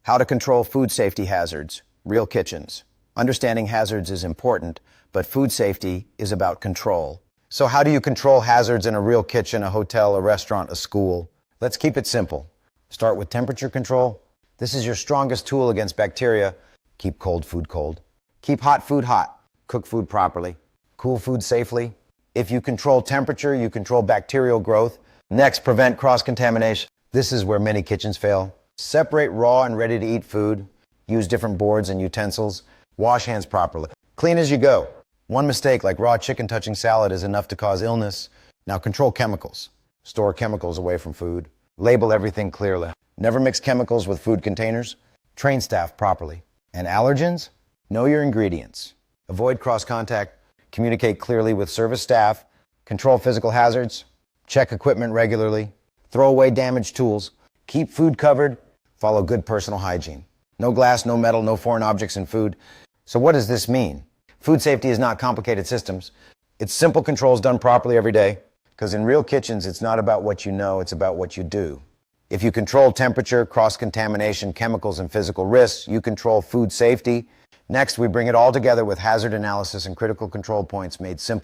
How to control food safety hazards, real kitchens. Understanding hazards is important, but food safety is about control. So how do you control hazards in a real kitchen, a hotel, a restaurant, a school? Let's keep it simple. Start with temperature control. This is your strongest tool against bacteria. Keep cold food cold. Keep hot food hot. Cook food properly. Cool food safely. If you control temperature, you control bacterial growth. Next, prevent cross-contamination. This is where many kitchens fail. Separate raw and ready-to-eat food. Use different boards and utensils. Wash hands properly. Clean as you go. One mistake, like raw chicken touching salad, is enough to cause illness. Now control chemicals. Store chemicals away from food. Label everything clearly. Never mix chemicals with food containers. Train staff properly. And allergens? Know your ingredients. Avoid cross-contact. Communicate clearly with service staff. Control physical hazards. Check equipment regularly. Throw away damaged tools. Keep food covered. Follow good personal hygiene. No glass, no metal, no foreign objects in food. So what does this mean? Food safety is not complicated systems. It's simple controls done properly every day. Because in real kitchens, it's not about what you know, it's about what you do. If you control temperature, cross-contamination, chemicals, and physical risks, you control food safety. Next, we bring it all together with hazard analysis and critical control points made simple.